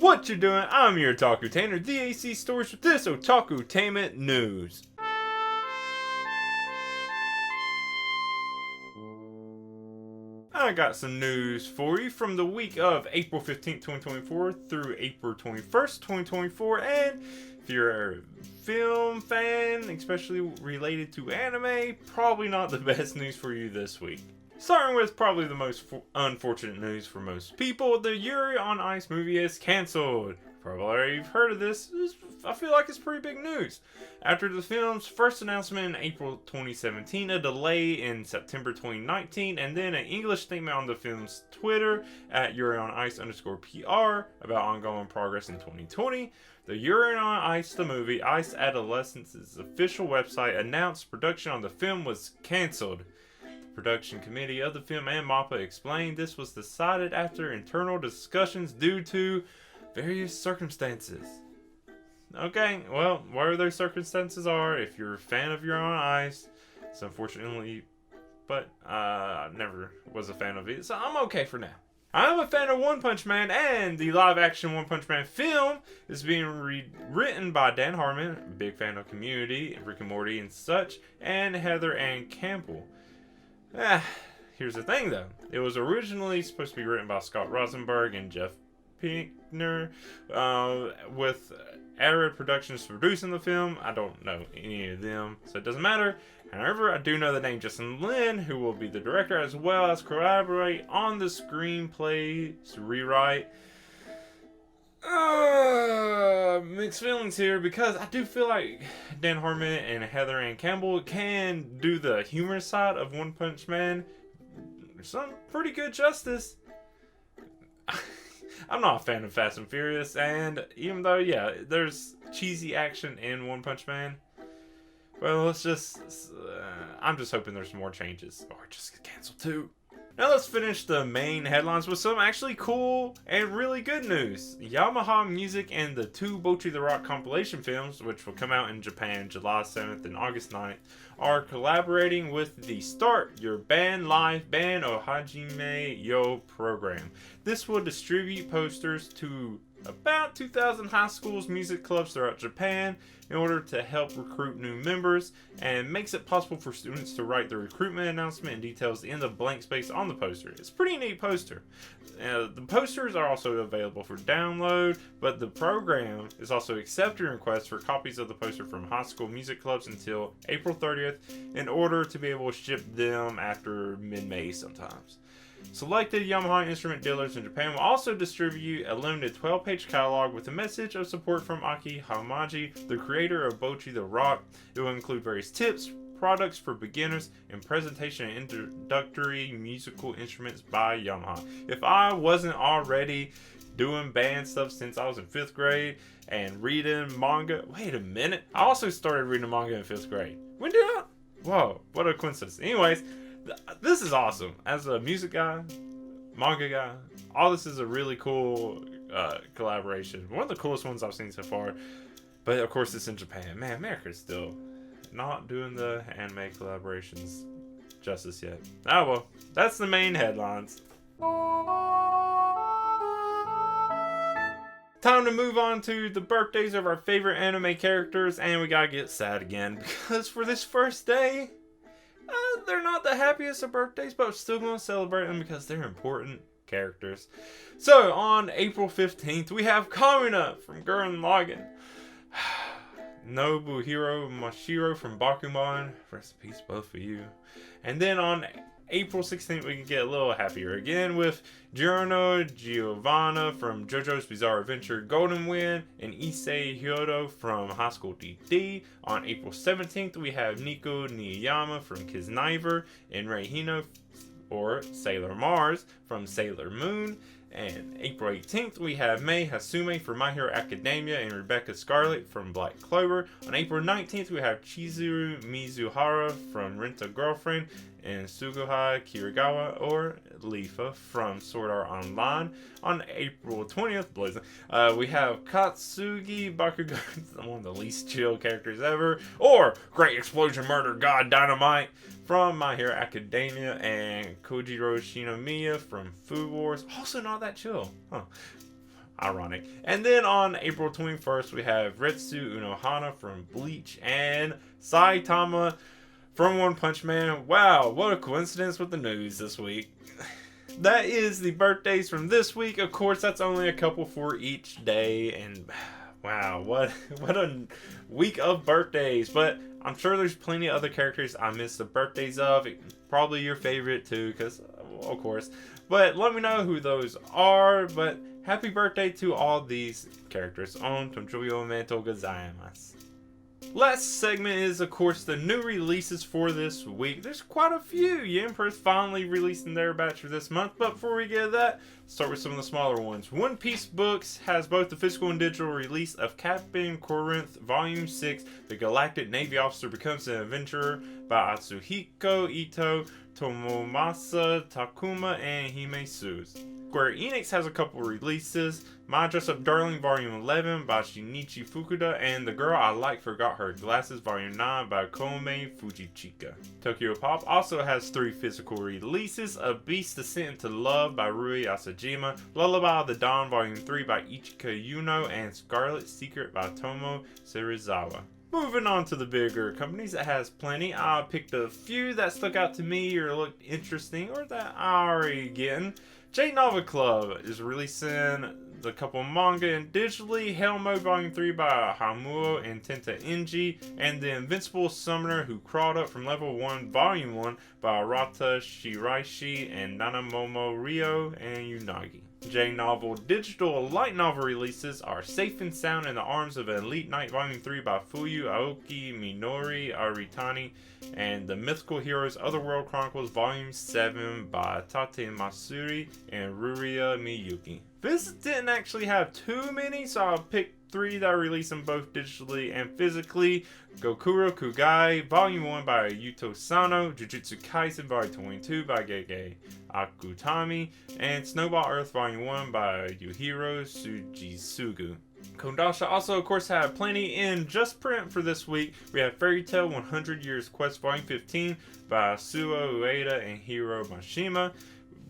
What you doing? I'm your Otakutainer, theacstories with this Otakutainment news. I got some news for you from the week of April 15th, 2024 through April 21st, 2024. And if you're a film fan, especially related to anime, probably not the best news for you this week. Starting with probably the most unfortunate news for most people, the Yuri on Ice movie is cancelled. Probably already heard of this. I feel like it's pretty big news. After the film's first announcement in April 2017, a delay in September 2019, and then an English statement on the film's Twitter at Yuri on Ice _PR about ongoing progress in 2020. The Yuri on Ice, the movie, Ice Adolescence's official website announced production on the film was cancelled. Production committee of the film and MAPPA explained this was decided after internal discussions due to various circumstances. Okay, well, whatever those circumstances are, if you're a fan of Your Own Ice, it's unfortunately, but I never was a fan of it, so I'm okay for now. I'm a fan of One Punch Man, and the live-action One Punch Man film is being written by Dan Harmon, big fan of Community, Rick and Morty and such, and Heather Ann Campbell. Here's the thing though. It was originally supposed to be written by Scott Rosenberg and Jeff Pinkner, with Arid Productions producing the film. I don't know any of them, so it doesn't matter. However, I do know the name Justin Lin, who will be the director as well as collaborate on the screenplay's rewrite. Mixed feelings here because I do feel like Dan Harmon and Heather Ann Campbell can do the humor side of One Punch Man some pretty good justice. I'm not a fan of Fast and Furious, and even though, yeah, there's cheesy action in One Punch Man, well, I'm just hoping there's more changes, or just get canceled too. Now let's finish the main headlines with some actually cool and really good news. Yamaha Music and the two Bocchi the Rock compilation films, which will come out in Japan July 7th and August 9th, are collaborating with the Start Your Band Live Band Ohajime Yo program. This will distribute posters to about 2,000 high schools, music clubs throughout Japan in order to help recruit new members, and makes it possible for students to write the recruitment announcement and details in the blank space on the poster. It's a pretty neat poster. The posters are also available for download, but the program is also accepting requests for copies of the poster from high school music clubs until April 30th in order to be able to ship them after mid-May sometimes. Selected Yamaha instrument dealers in Japan will also distribute a limited 12-page catalog with a message of support from Aki Hamaji, the creator of Bocchi the Rock. It will include various tips, products for beginners, and presentation and introductory musical instruments by Yamaha. If I wasn't already doing band stuff since I was in 5th grade and reading manga, wait a minute, I also started reading manga in 5th grade. When did I? Whoa, what a coincidence. Anyways, this is awesome. As a music guy, manga guy, all this is a really cool collaboration. One of the coolest ones I've seen so far. But of course it's in Japan. Man, America's still not doing the anime collaborations justice yet. Oh well, that's the main headlines. Time to move on to the birthdays of our favorite anime characters, and we gotta get sad again because for this first day, they're not the happiest of birthdays, but I'm still going to celebrate them because they're important characters. So, on April 15th, we have Kamina from Gurren Lagann. Nobuhiro Mashiro from Bakuman. Rest in peace, both of you. And then on April 16th, we can get a little happier again with Giorno Giovanna from JoJo's Bizarre Adventure Golden Wind and Issei Hyodo from High School DD. On April 17th, we have Nico Niyama from Kisniver and Rei Hino, or Sailor Mars, from Sailor Moon. And April 18th, we have Mei Hasume from My Hero Academia and Rebecca Scarlet from Black Clover. On April 19th, we have Chizuru Mizuhara from Rent a Girlfriend and Suguha Kirigawa, or Lifa, from Sword Art Online. On April 20th, we have Katsugi Bakugan, one of the least chill characters ever, or Great Explosion Murder God Dynamite from My Hero Academia, and Kojiro Shinomiya from Food Wars, also not that chill. Ironic. And then on April 21st, we have Retsu Unohana from Bleach and Saitama from One Punch Man. Wow, what a coincidence with the news this week. That is the birthdays from this week. Of course, that's only a couple for each day. And wow, what a week of birthdays. But I'm sure there's plenty of other characters I missed the birthdays of. Probably your favorite too, because of course. But let me know who those are. But happy birthday to all these characters. Otakutainment gozaimasu. Last segment is, of course, the new releases for this week. There's quite a few. Yen Press finally releasing their batch for this month. But before we get to that, start with some of the smaller ones. One Piece Books has both the physical and digital release of Captain Corinth Volume 6, The Galactic Navy Officer Becomes an Adventurer by Atsuhiko Ito, Tomomasa Takuma, and Hime Suze. Square Enix has a couple releases. My Dress Up Darling Volume 11 by Shinichi Fukuda and The Girl I Like Forgot Her Glasses Volume 9 by Kome Fujichika. Tokyo Pop also has 3 physical releases: A Beast Descent into Love by Rui Asajima, Lullaby of the Dawn Volume 3 by Ichika Yuno, and Scarlet Secret by Tomo Serizawa. Moving on to the bigger companies, that has plenty. I picked a few that stuck out to me or looked interesting or that I already getting. J-Nova Club is releasing the couple manga and digitally. Hell Mode Volume 3 by Hamuo and Tenta Inji, and The Invincible Summoner Who Crawled Up from Level 1 Volume 1 by Arata Shiraishi and Nanamomo Ryo and Unagi. J-Novel digital light novel releases are Safe and Sound in the Arms of an Elite Knight Volume 3 by Fuyu Aoki Minori Aritani, and The Mythical Heroes Otherworld Chronicles Volume 7 by Tate Masuri and Ruria Miyuki. This didn't actually have too many, so I picked 3 that are releasing both digitally and physically. Gokuro Kugai Volume 1 by Yuto Sano, Jujutsu Kaisen Volume 22 by Gege Akutami, and Snowball Earth Volume 1 by Yuhiro Sujisugu. Kodansha also, of course, have plenty in just print for this week. We have Fairy Tail 100 Years Quest Volume 15 by Suo Ueda and Hiro Mashima,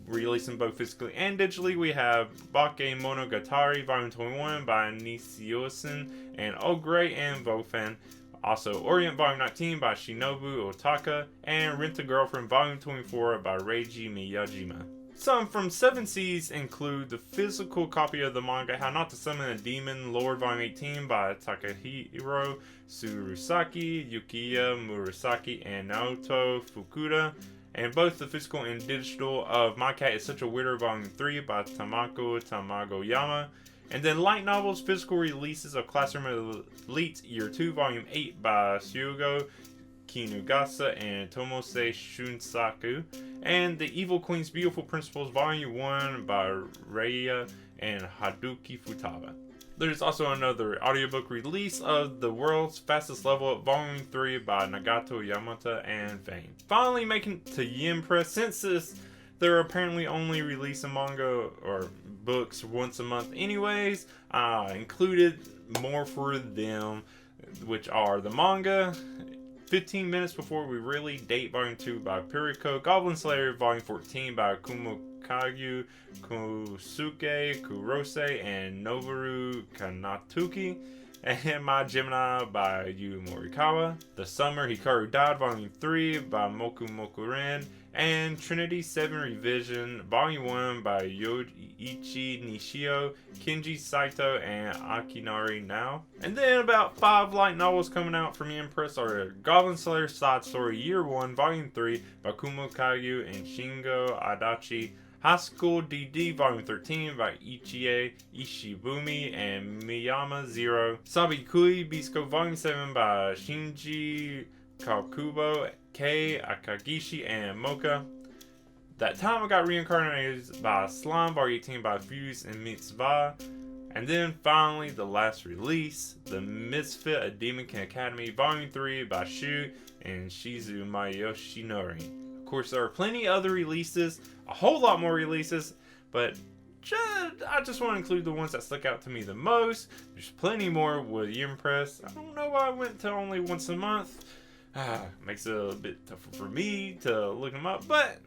releasing both physically and digitally. We have Bake Monogatari Volume 21 by Nishiosen and Ogre and Vofen. Also, Orient Volume 19 by Shinobu Otaka, and Rent a Girlfriend Volume 24 by Reiji Miyajima. Some from Seven Seas include the physical copy of the manga How Not to Summon a Demon Lord Volume 18 by Takahiro Tsurusaki, Yukiya Murasaki, and Naoto Fukuda, and both the physical and digital of My Cat is Such a Weirdo Volume 3 by Tamako Tamagoyama. And then light novels physical releases of Classroom Elite Year 2 Volume 8 by Shugo Kinugasa and Tomose Shunsaku, and The Evil Queen's Beautiful Principles Volume 1 by Reiya and Haruki Futaba. There's also another audiobook release of The World's Fastest Level Up Volume 3 by Nagato Yamata and Fame. Finally making to Yen Press, since they're apparently only releasing manga or books once a month anyways, I included more for them, which are the manga 15 Minutes Before We Really Date Volume 2 by Piriko, Goblin Slayer Volume 14 by Kumokagyu Kosuke Kurose and Noboru Kanatuki, and My Gemini by Yu Morikawa, The Summer Hikaru Died Volume 3 by Moku Mokuren, and Trinity 7 Revision Volume 1 by Yoichi Nishio, Kenji Saito, and Akinari Now. And then about 5 light novels coming out from Yen Press are Goblin Slayer Side Story Year 1 Volume 3 by Kumo Kagyu and Shingo Adachi, High School DD Volume 13 by Ichie Ishibumi and Miyama Zero, Sabikui Bisco Volume 7 by Shinji Kakubo, Kei Akagishi, and Mocha. That Time I Got Reincarnated by Slime Volume 18 by Fuse and Mitzvah. And then finally, the last release, The Misfit of Demon King Academy Volume 3 by Shu and Shizu Mayoshinori. Of course, there are plenty other releases, a whole lot more releases, but I just want to include the ones that stuck out to me the most. There's plenty more with Yen Press. I don't know why I went to only once a month. Makes it a bit tougher for me to look them up, but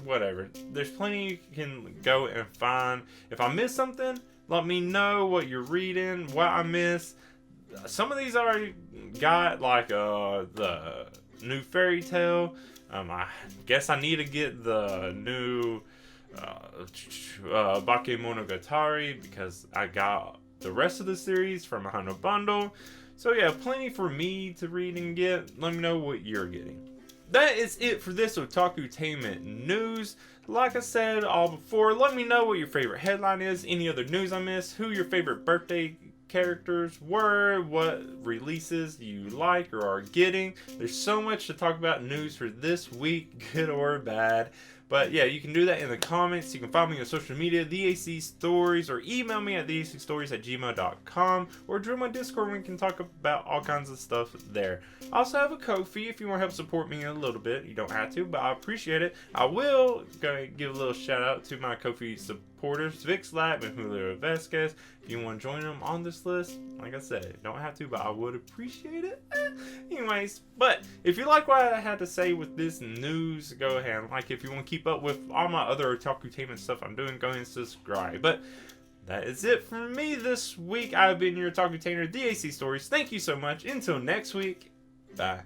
whatever. There's plenty you can go and find. If I miss something, Let me know what you're reading, what I missed. Some of these I already got, like the new fairy tale. I guess I need to get the new Bakemonogatari because I got the rest of the series from a Hano bundle. So yeah, plenty for me to read and get. Let me know what you're getting. That is it for this Otakutainment news. Like I said all before, let me know what your favorite headline is, any other news I missed, who your favorite birthday characters were, what releases you like or are getting. There's so much to talk about news for this week, good or bad. But yeah, you can do that in the comments. You can follow me on social media, theacstories, or email me at theacstories@gmail.com, or join my Discord where we can talk about all kinds of stuff there. I also have a Ko-fi if you want to help support me a little bit. You don't have to, but I appreciate it. I will go give a little shout out to my Ko-fi supporters, Vix Lab and Julio Vasquez. If you want to join them on this list, like I said, don't have to, but I would appreciate it. Anyways, but if you like what I had to say with this news, go ahead and like. If you want to keep up with all my other Otakutainment stuff I'm doing, go ahead and subscribe. But that is it for me this week. I've been your Otakutainer, theac stories. Thank you so much. Until next week, bye.